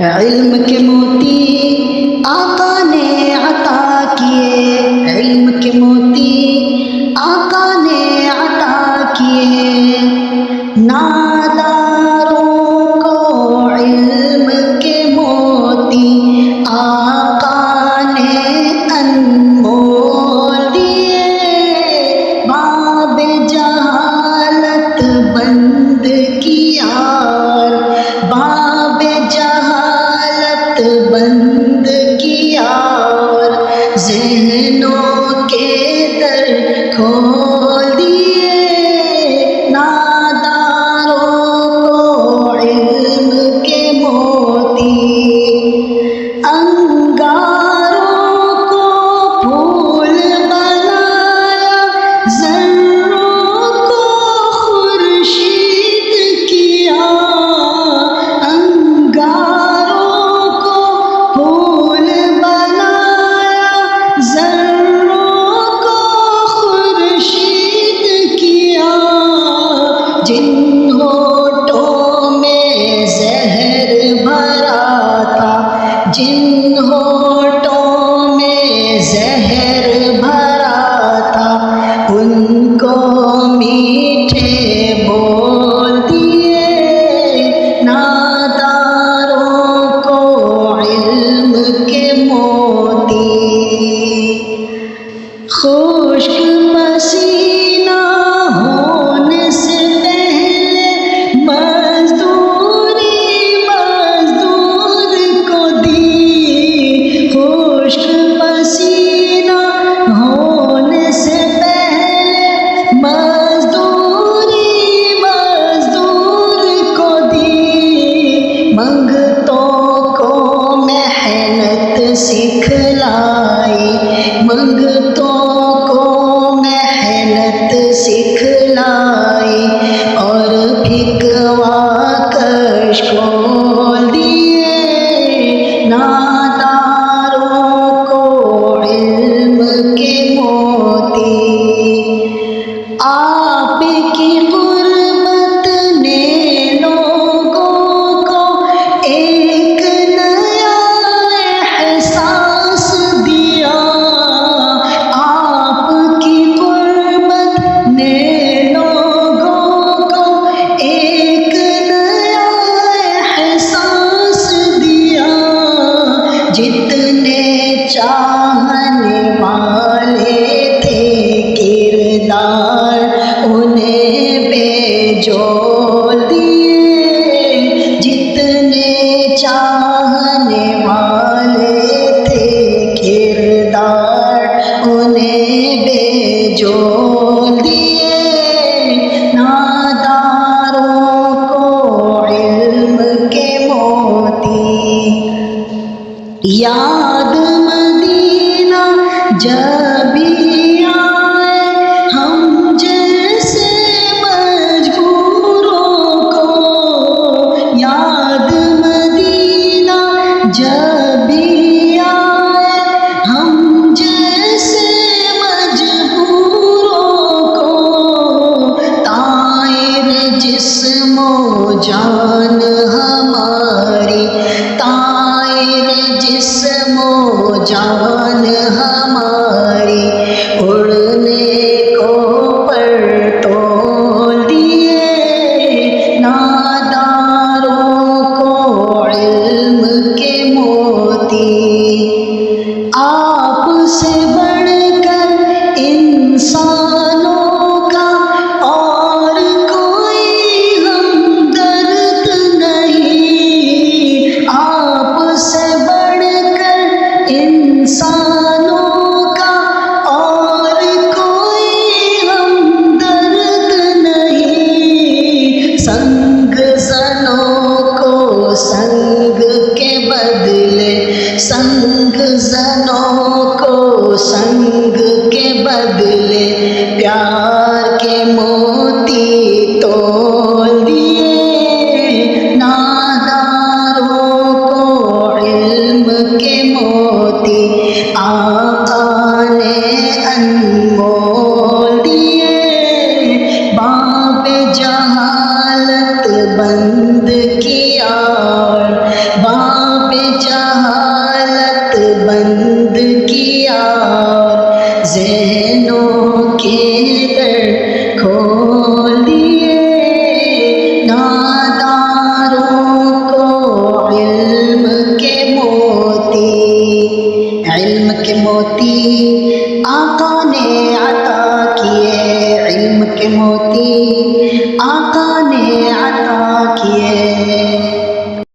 علم کے موتی آقا نے عطا کیے، علم کے موتی آقا نے عطا کیے، ناداروں کو علم کے موتی آقا نے انمول دیے، باب جہالت بند کیا، باب جہالت بند کیا، اور ذہنوں کے در کھول دیے، ناداروں کو علم کے موتی، انگاروں کو پھول بنایا، ذروں کو خورشید کیا، انگاروں کو پھول بنایا، ذروں کو خورشید کیا، جن ہونٹوں میں زہر بھرا تھا، جن ہونٹوں میں زہر بھرا تھا، ان کو میٹھے بول دیے، ناداروں کو علم کے موتی، خشک پسینہ ہونے سے پہلے مزدوری مزدور کو دی، خشک پسینہ ہونے سے پہلے مزدوری مزدور کو دی، منگتوں کو محنت سکھلائی، منگتوں کو محنت سکھلائی، اور پھکوا کش کھول دیے، ناداروں کو علم کے موتی، آپ کی قربت نے لوگوں کو ایک نیا احساس دیا، آپ کی قربت نے لوگوں کو ایک نیا احساس دیا، جتنے چاہنے والے تھے کردار انہیں بےجول دیے، جتنے چاہنے والے تھے کردار انہیں بےجول دیے، ناداروں کو علم کے موتی، یاد مدینہ جب بھی آئے ہم جیسے مجبوروں کو، یاد مدینہ جب بھی آئے ہم جیسے مجبوروں کو، طائر جسم و جان ہماری، طائر جسم و جان ہماری، اڑنے کو پر تول دیے، ناداروں کو علم کے موتی، آپ سے بڑھ کر انسانوں کا اور کوئی ہمدرد نہیں، آپ سے بڑھ کر انسانوں کا اور کوئی ہمدرد نہیں، سنگ زنوں کو سنگ کے بدلے ذہنوں کے در کھول دیے، ناداروں کو علم کے موتی آقا نے عطا کیے، علم کے موتی